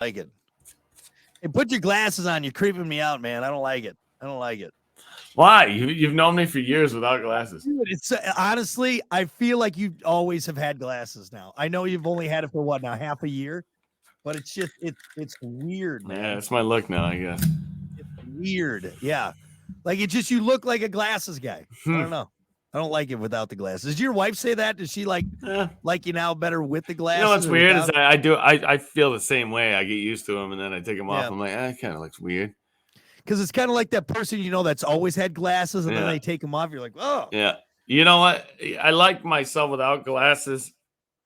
like it. Hey, put your glasses on. You're creeping me out, man. I don't like it. Why? You've known me for years without glasses. Dude, it's honestly, I feel like you always have had glasses now. I know you've only had it for what now, half a year, but it's just it's weird, man. Yeah, it's my look now, I guess. It's weird. Yeah. Like it just you look like a glasses guy. I don't know. I don't like it without the glasses. Did your wife say that? Does she like you now better with the glasses? You know what's weird is I feel the same way. I get used to them and then I take them off. I'm like, it kind of looks weird. Because it's kind of like that person, that's always had glasses and then they take them off. You're like, oh. Yeah. You know what? I like myself without glasses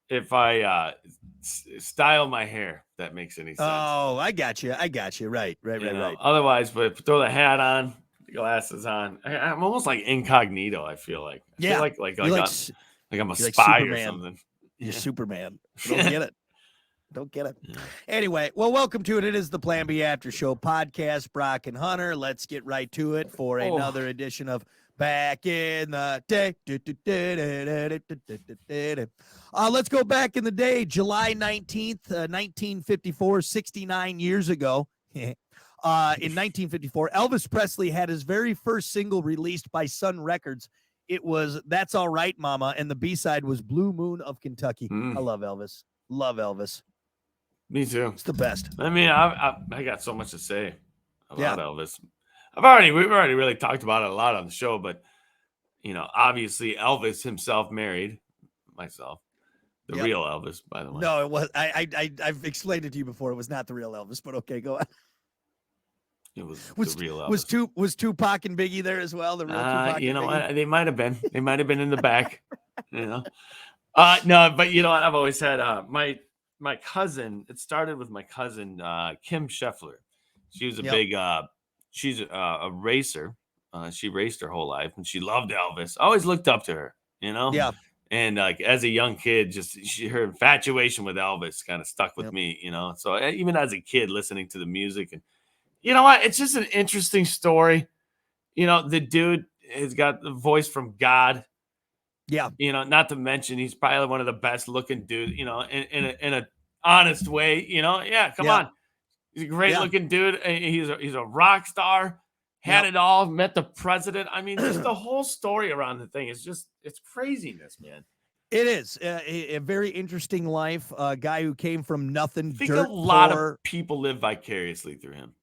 if I style my hair. If that makes any sense. Oh, I got you. Right. Otherwise, but throw the hat on, the glasses on. I'm almost like incognito, I feel like. I feel like I'm a spy or something. You're Superman. Don't get it. Yeah. Anyway, well, welcome to it. It is the Plan B After Show podcast. Brock and Hunter. Let's get right to it for another edition of Back in the Day. Let's go back in the day, July 19th, 1954, 69 years ago. In 1954, Elvis Presley had his very first single released by Sun Records. It was That's All Right, Mama, and the B-side was Blue Moon of Kentucky. I love Elvis. Love Elvis. Me too. It's the best. I mean, I got so much to say about Elvis. We've already really talked about it a lot on the show, but obviously Elvis himself married myself. The real Elvis, by the way. No, it was. I've explained it to you before. It was not the real Elvis, but okay, go on. It was the real Elvis. Was Tupac and Biggie there as well? The real Tupac. What? They might have been. They might have been in the back. No, but you know what? I've always had my cousin. It started with my cousin Kim Scheffler. She was a big. She's a racer. She raced her whole life, and she loved Elvis. I always looked up to her. Yeah. And like as a young kid, just her infatuation with Elvis kind of stuck with me. So even as a kid, listening to the music, and you know what, it's just an interesting story. The dude has got the voice from God. Yeah. Not to mention he's probably one of the best looking dudes, in a honest way, Yeah, come on. He's a great looking dude. He's a rock star, had it all, met the president. I mean, just the whole story around the thing is it's craziness, man. It is a very interesting life. A guy who came from nothing. I think a lot of people live vicariously through him.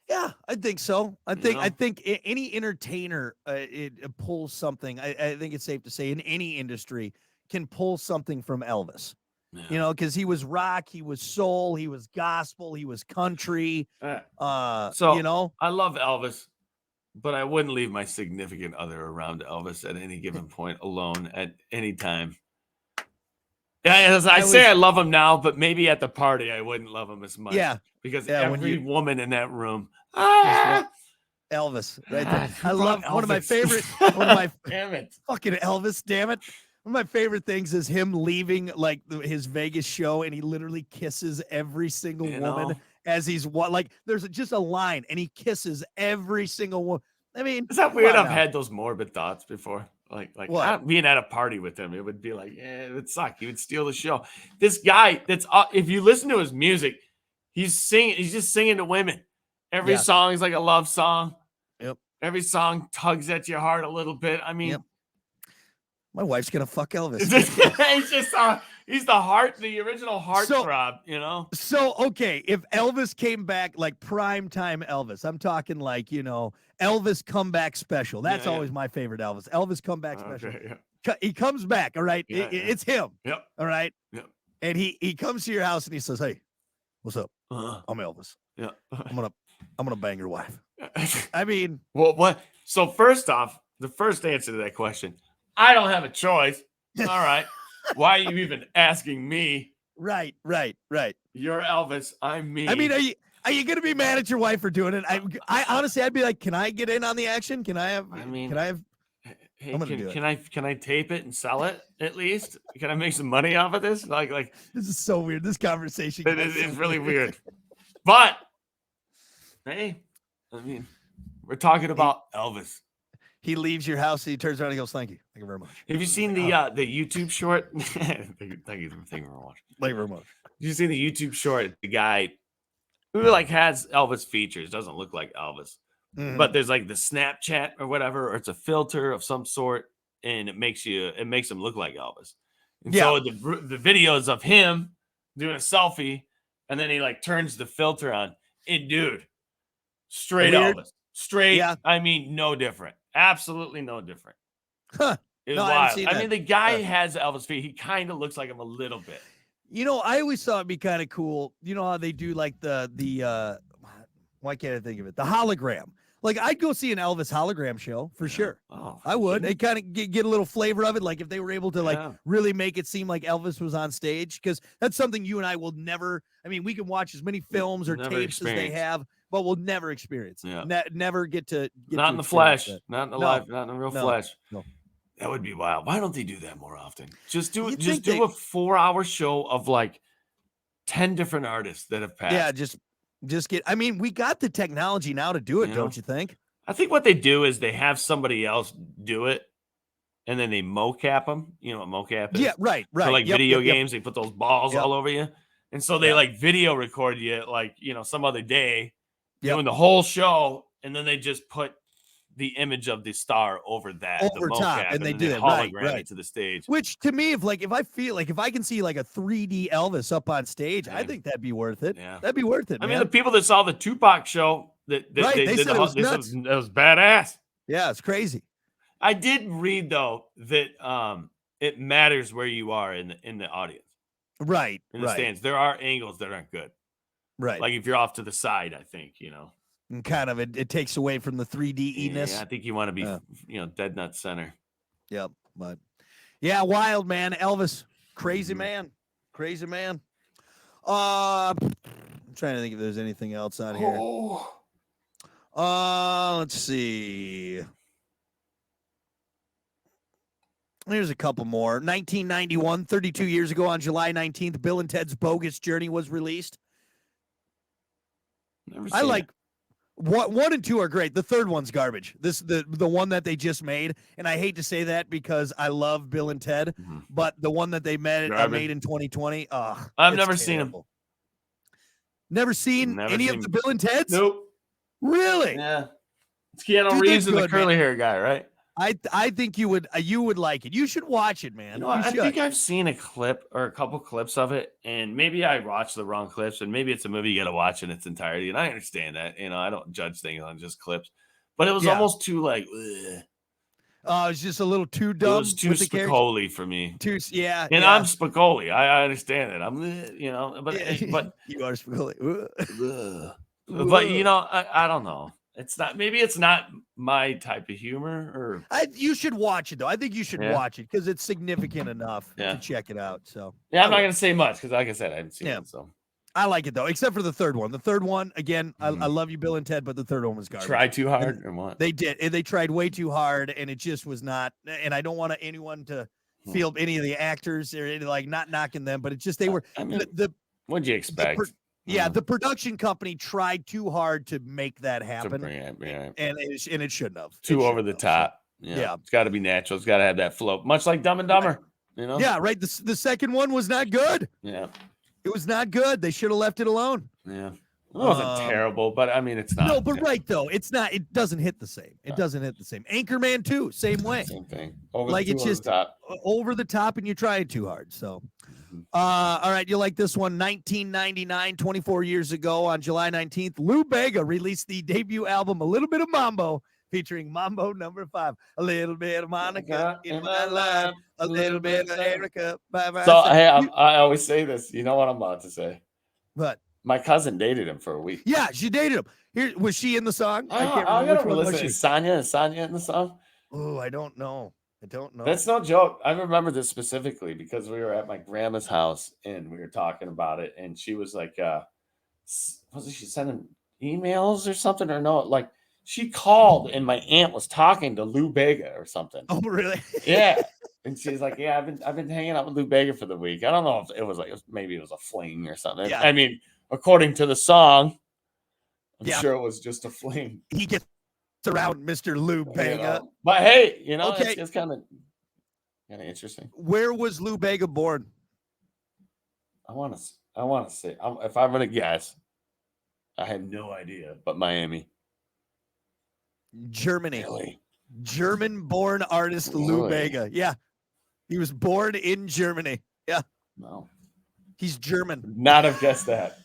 Yeah, I think so. I think any entertainer it pulls something. I think it's safe to say in any industry can pull something from Elvis. Yeah. Because he was rock, he was soul, he was gospel, he was country. I love Elvis, but I wouldn't leave my significant other around Elvis at any given point alone at any time. Yeah, as I say, I love him now, but maybe at the party I wouldn't love him as much. Yeah, because every woman in that room, Elvis, right there. I love Elvis. One of my favorite. Damn it, fucking Elvis, damn it. One of my favorite things is him leaving like his Vegas show, and he literally kisses every single woman as he's there's just a line, and he kisses every single one. I mean, is that weird? I've had those morbid thoughts before. Like being at a party with him, it would be like, it would suck. He would steal the show. This guy, if you listen to his music, he's just singing to women. Every song is like a love song. Yep. Every song tugs at your heart a little bit. I mean, my wife's gonna fuck Elvis. He's the original heartthrob, So okay, if Elvis came back like prime time Elvis, I'm talking like Elvis comeback special. That's always my favorite Elvis. Elvis comeback special. Okay, He comes back. All right, it's him. Yep. All right. Yep. And he comes to your house and he says, "Hey, what's up? I'm Elvis. Yeah. I'm gonna bang your wife." I mean, well, what? So first off, the first answer to that question, I don't have a choice. All right. Why are you even asking me? Right. You're Elvis. I'm me. I mean, are you gonna be mad at your wife for doing it? I honestly, I'd be like, can I get in on the action? Can I have? Hey, can I tape it and sell it at least? Can I make some money off of this? Like this is so weird. This conversation is really weird. But hey, I mean, we're talking about Elvis. He leaves your house. He turns around and goes, "Thank you very much." Have you seen the YouTube short? Thank you very much. Thank you very much. You see the YouTube short, the guy who like has Elvis features, doesn't look like Elvis, but there's like the Snapchat or whatever, or it's a filter of some sort, and it makes him look like Elvis. And Yeah. so the videos of him doing a selfie, and then he like turns the filter on. And dude, straight Weird. Elvis. Straight, Yeah. I mean, no different. Absolutely no different. Huh. It's No, I haven't wild. seen I that. mean, the guy has Elvis feet. He kind of looks like him a little bit. You know, I always thought it'd be kind of cool. You know how they do like the why can't I think of it? The hologram. Like I'd go see an Elvis hologram show for sure. Oh, I would. They kind of get a little flavor of it. Like if they were able to like Yeah. really make it seem like Elvis was on stage, because that's something you and I will never. I mean, we can watch as many films or Never tapes as they experience. have, but we'll never experience it. Yeah. Never get to Not to in the experience flesh, that. not in the No. life, not in the real No. flesh. No. That would be wild. Why don't they do that more often? Just do You'd just think do a 4-hour show of like 10 different artists that have passed. Yeah, just get. I mean, we got the technology now to do it, You don't know? you think? I think what they do is they have somebody else do it, and then they mocap them. You know what mocap is? Yeah, right. For like Yep, video yep, yep. games, they put those balls Yep. all over you. And so they Yeah. like video record you like, some other day Yep. doing the whole show. And then they just put the image of the star over that, Over the top, mocap, and they then do that. Right, hologram right. it to the stage. Which to me, if I feel like if I can see like a 3D Elvis up on stage, I Same. think that'd be worth it. Yeah. That'd be worth it. I man. mean, the people that saw the Tupac show, Right, they did said the it was they said nuts. it was badass. Yeah, it's crazy. I did read though that it matters where you are in the audience, Right, in the right, stands. There are angles that aren't good. right. Like if you're off to the side, I think, and kind of it takes away from the 3D-ness. Yeah, I think you want to be, Yeah. dead nut center. Yep. But yeah, wild man, Elvis, crazy Mhm. man, crazy man. I'm trying to think if there's anything else on here. Let's see. Here's a couple more. 1991, 32 years ago on July 19th, Bill and Ted's Bogus Journey was released. Never I seen like it. one and two are great. The third one's garbage. The one that they just made, and I hate to say that because I love Bill and Ted, Mhm. but the one that they made Garbage. in 2020, I've it's never seen 'em. terrible. Never seen Never any seen of the Bill and Ted's? Nope. Really? Yeah. It's Keanu Dude, Reeves they're and the good, man. curly hair guy, right? I think you would like it. You should watch it, man. I You should. think I've seen a clip or a couple clips of it, and maybe I watched the wrong clips, and maybe it's a movie you got to watch in its entirety. And I understand that, I don't judge things on just clips, but it was Yeah. almost too like, ugh. It's just a little too It dumb. was too with the character. Spicoli for me. Yeah. And yeah. I'm Spicoli. I understand it. I'm, but you are Spicoli. ugh. But I don't know. It's not. Maybe it's not my type of humor. Or You should watch it though. I think you should Yeah. watch it because it's significant enough Yeah. to check it out. So yeah, I'm not I would. gonna say much because, like I said, I haven't seen Yeah. it. So I like it though, except for the third one. The third one, again, I Mhm. love you, Bill and Ted, but the third one was garbage. try too hard or what? They did. They tried way too hard, and it just was not. And I don't want anyone to Hmm. feel any of the actors or like not knocking them, but it just they were I mean, the what'd you expect? yeah, the production company tried too hard to make that To happen, bring it, yeah. and it shouldn't have. It Too over shouldn't the have. top. Yeah. It's got to be natural. It's got to have that flow, much like Dumb and Dumber. Yeah, right. The second one was not good. Yeah. It was not good. They should have left it alone. Yeah. It wasn't terrible, but I mean, it's not. No, but right though, it's not. It doesn't hit the same. It doesn't hit the same. Anchorman 2, same way. Same thing. Over Like, it's just the top. Over the top, and you're trying too hard. So, Mhm. all right, you like this one? 1999, 24 years ago, on July 19th, Lou Bega released the debut album, A Little Bit of Mambo, featuring Mambo number 5. A little bit of Monica in my life, a little bit of Erica by my So side. hey, I always say this. You know what I'm about to say? But My cousin dated him for a week. yeah, she dated him. Here, was she in the song? I can't gotta remember which one was listen. she. Is Sonya in the song? Oh, I don't know. That's no joke. I remember this specifically because we were at my grandma's house and we were talking about it, and she was like, wasn't she sending emails or something? Or no, like she called and my aunt was talking to Lou Bega or something. Oh, really? Yeah. And she's like, yeah, I've been hanging out with Lou Bega for the week. I don't know if it was like maybe it was a fling or something. Yeah. I mean, according to the song, I'm Yeah. sure it was just a fling. He gets around Mr. Lou you Bega. know. But hey, Okay. it's kind of interesting. Where was Lou Bega born? I want to. I want to say, if I'm gonna guess, I have no idea, but Miami. Germany. Really? German-born artist Lou Really? Bega. Yeah, he was born in Germany. Yeah, No. he's German. Not have guessed that.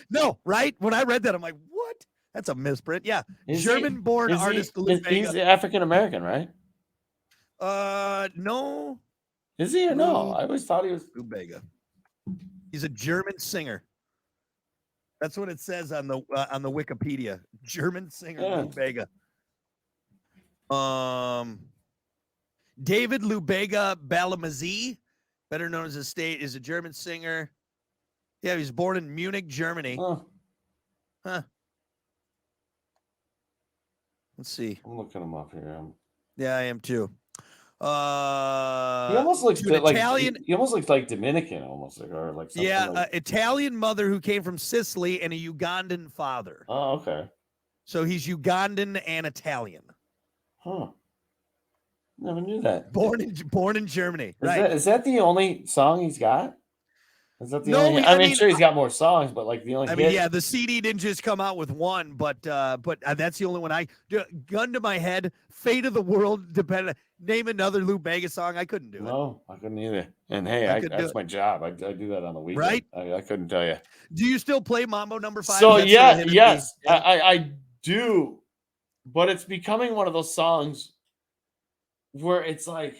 No, right? When I read that, I'm like, what? That's a misprint. Yeah, Is he- German-born is he- artist Lou He's Bega. African American, right? No, Is he or no? Lou- I always thought he was. Lou Bega. He's a German singer. That's what it says on the Wikipedia. German singer Yeah. Lou Bega. David Lubega Balamazi, better known as Estate, is a German singer. Yeah, he was born in Munich, Germany. Huh. Let's see. I'm looking him up here. Yeah, I am too. He almost looks to an like Italian. He almost looks like Dominican, almost or like something. Yeah, like, Italian mother who came from Sicily and a Ugandan father. oh, okay. So he's Ugandan and Italian. Huh. Never knew that. Born in Germany. Right. Is that the only song he's got? Is that the No, only? I I mean, mean, sure he's got more songs, but like the only. I hit, mean, yeah, the CD didn't just come out with one, but that's the only one. Gun to my head, Fate of the World, name another Lou Bega song. I couldn't do it. No, I couldn't either. And hey, that's my job. I do that on the weekend. Right? I couldn't tell you. Do you still play Mambo Number 5? So That's yeah, sort of hit yes, or miss? I do, but it's becoming one of those songs where it's like,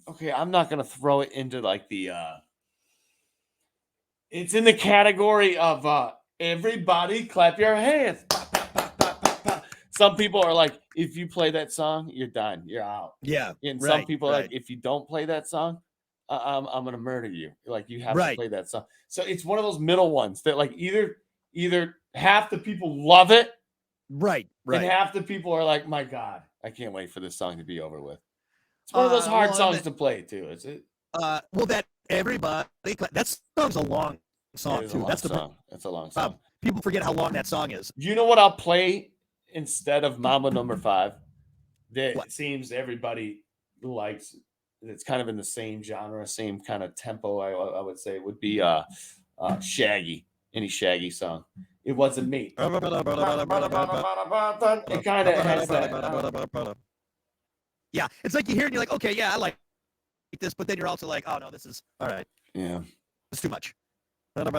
okay, I'm not gonna throw it into like the. It's in the category of everybody clap your hands. Pa, pa, pa, pa, pa, pa. Some people are like, if you play that song, you're done, you're out. Yeah. And right, some people are right. like, if you don't play that song, I'm gonna murder you. Like you have Right. to play that song. So it's one of those middle ones that like either half the people love it, Right. and half the people are like, my God, I can't wait for this song to be over with. It's one of those hard songs to play too. Is it? Well, that everybody that song's a long song too. That's song. That's a long song. People forget how long that song is. You know what I'll play instead of Mambo Number 5? That seems everybody likes. It's kind of in the same genre, same kind of tempo. I would say would be Shaggy. Any Shaggy song. It wasn't me. It kind of has that. Yeah, it's like you hear it and you're like, okay, yeah, I like this, but then you're also like, oh no, this is all right. Yeah, it's too much. People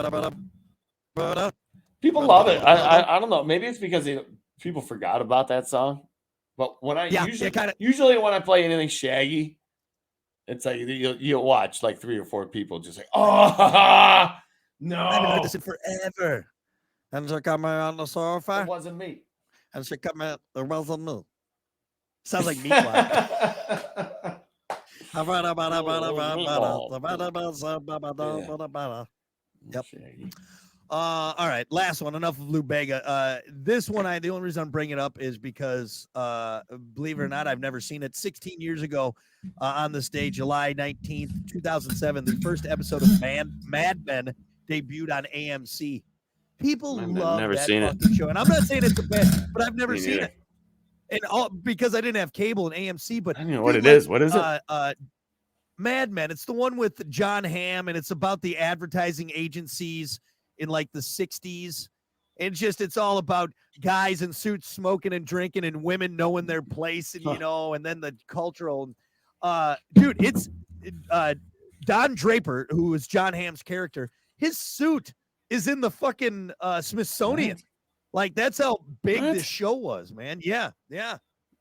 love it. I don't know. Maybe it's because people forgot about that song. But when I usually when I play anything Shaggy, it's like you'll watch like 3 or 4 people just like, oh no, I haven't heard this in forever. And she come on the sofa. It wasn't me. And she come in. It wasn't me. Sounds like Meatloaf. Yep. All right, last one. Enough of Lou Bega. This one, the only reason I'm bringing it up is because, believe it or not, I've never seen it. 16 years ago, on this day, July 19th, 2007, the first episode of Mad Men debuted on AMC. People love that fucking show, and I'm not saying it's a bad, but I've never seen it. And all because I didn't have cable and AMC, but I don't know what it is. What is it? Mad Men. It's the one with John Hamm, and it's about the advertising agencies in like the 60s. It's all about guys in suits smoking and drinking and women knowing their place, and and then the cultural. Dude, it's Don Draper, who was John Hamm's character. His suit is in the fucking Smithsonian. What? Like that's how big this show was, man. Yeah.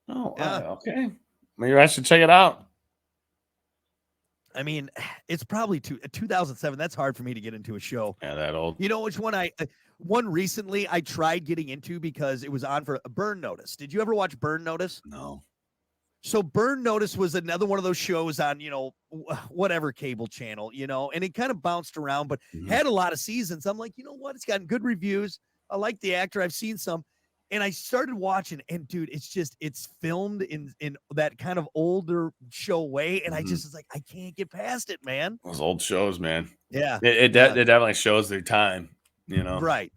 Oh, yeah. Okay. Maybe I should check it out. I mean, it's probably 2007. That's hard for me to get into a show. Yeah, that old. You know which one one recently I tried getting into because it was on for Burn Notice. Did you ever watch Burn Notice? No. So Burn Notice was another one of those shows on, whatever cable channel, and it kind of bounced around, but had a lot of seasons. I'm like, you know what? It's gotten good reviews. I like the actor. I've seen some. And I started watching, and dude, it's filmed in that kind of older show way. And I just was like, I can't get past it, man. Those old shows, man. Yeah. It definitely shows their time, Right.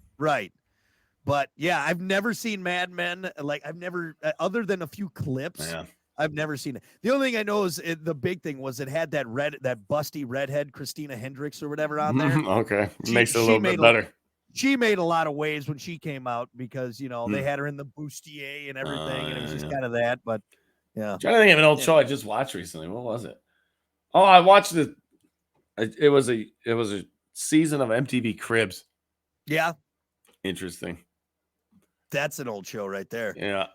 But yeah, I've never seen Mad Men. Like I've never, other than a few clips. Yeah. I've never seen it. The only thing I know is the big thing was it had that busty redhead Christina Hendricks or whatever on there. Okay, She- makes it a she little made bit a- better. She made a lot of waves when she came out because they Hmm. had her in the bustier and everything, and it was just Yeah. kind of that. But yeah, Trying to think of an old show I just watched recently. What was it? Oh, I watched it. It was a season of MTV Cribs. yeah, Interesting. that's an old show right there. Yeah.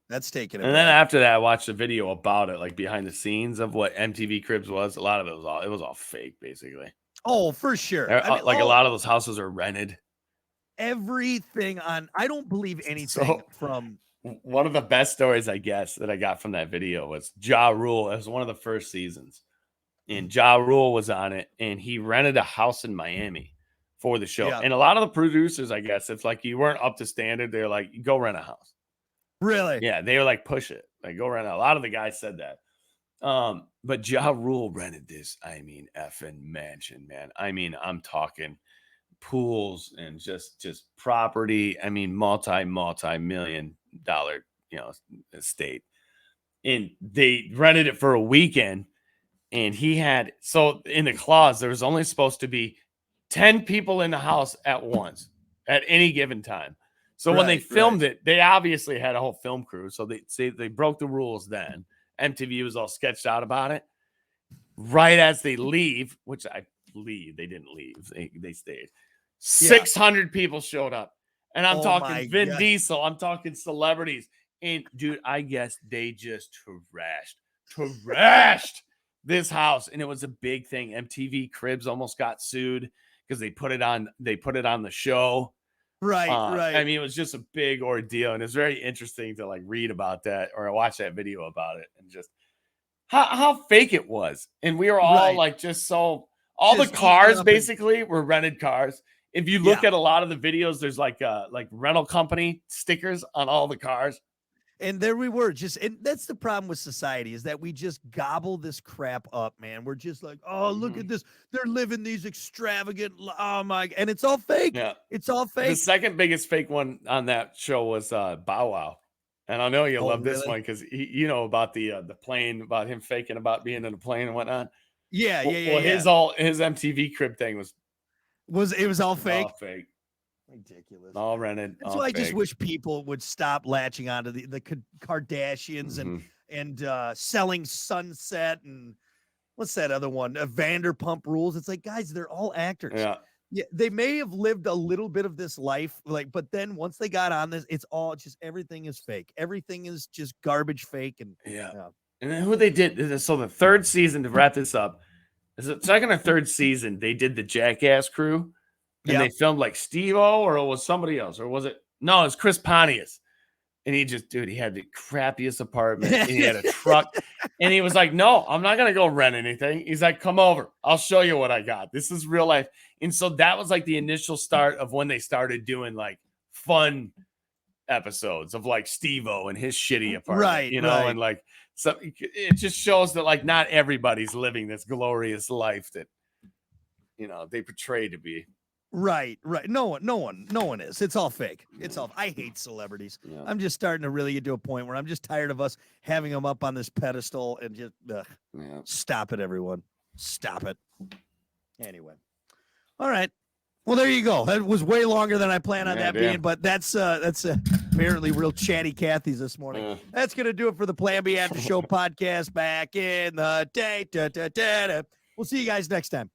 That's taking it. And then back. after that, I watched a video about it, like behind the scenes of what MTV Cribs was. A lot of it was all fake, basically. Oh, for sure. A lot of those houses are rented. Everything on. I don't believe anything So- from. One of the best stories, I guess, that I got from that video was Ja Rule. It was one of the first seasons. And Ja Rule was on it, and he rented a house in Miami for the show. Yeah. And a lot of the producers, I guess, if like you weren't up to standard, they're like, go rent a house. Really? Yeah, they were like, push it. Like, go rent a lot of the guys said that. But Ja Rule rented this, I mean, effing mansion, man. I mean, I'm talking pools and just property. I mean, multi-million dollar, estate. And they rented it for a weekend. And he had, so in the clause, there was only supposed to be 10 people in the house at once at any given time. So when they Right, filmed it, they obviously had a whole film crew. So they broke the rules then. MTV was all sketched out about it. Right as they leave, which I believe they didn't leave, they stayed. 600 people showed up. And I'm Oh my talking Vin God. Diesel, I'm talking celebrities. And dude, I guess they just trashed this house. And it was a big thing. MTV Cribs almost got sued because they put it on the show. Right. Right. I mean, it was just a big ordeal, and it's very interesting to like read about that or watch that video about it, and just how fake it was. And we were all Right. like, just the Just cars eating up basically were rented cars. If you look at a lot of the videos, there's like rental company stickers on all the cars. And there we were, and that's the problem with society, is that we just gobble this crap up, man. We're just like, oh, look at this. They're living these extravagant, oh my, and it's all fake. Yeah. It's all The fake. second biggest fake one on that show was Bow Wow. And I know you'll love this really? one because about the plane, about him faking about being in a plane and whatnot. Yeah. Well, his MTV Crib thing was It was all fake. all fake, Ridiculous. all rented. That's all why I just fake. wish people would stop latching onto the Kardashians Mhm. and selling Sunset and what's that other one? Vanderpump Rules. It's like, guys, they're all actors. Yeah. Yeah, they may have lived a little bit of this life, but then once they got on this, it's all just everything is fake. Everything is just garbage fake. And Yeah. Yeah. And then who they did, so the third season, to wrap this up, is the second or third season, they did the Jackass crew. And Yeah. they filmed like Steve-O, or it was somebody else, or was it? No, it was Chris Pontius. And he had the crappiest apartment, and he had a truck. And he was like, no, I'm not going to go rent anything. He's like, come over. I'll show you what I got. This is real life. And so that was like the initial start of when they started doing like fun episodes of like Steve-O and his shitty apartment, Right, right. and like, so it just shows that like not everybody's living this glorious life that, they portray to be. right. No one is. It's all fake. I hate celebrities. Yeah. I'm just starting to really get to a point where I'm just tired of us having them up on this pedestal and just Yeah. stop it, everyone. Stop it. Anyway. All right. Well, there you go. That was way longer than I planned on that Yeah. being, but that's apparently real chatty Cathy's this morning. Yeah. That's gonna do it for the Plan B After Show podcast. Back in the day. We'll see you guys next time.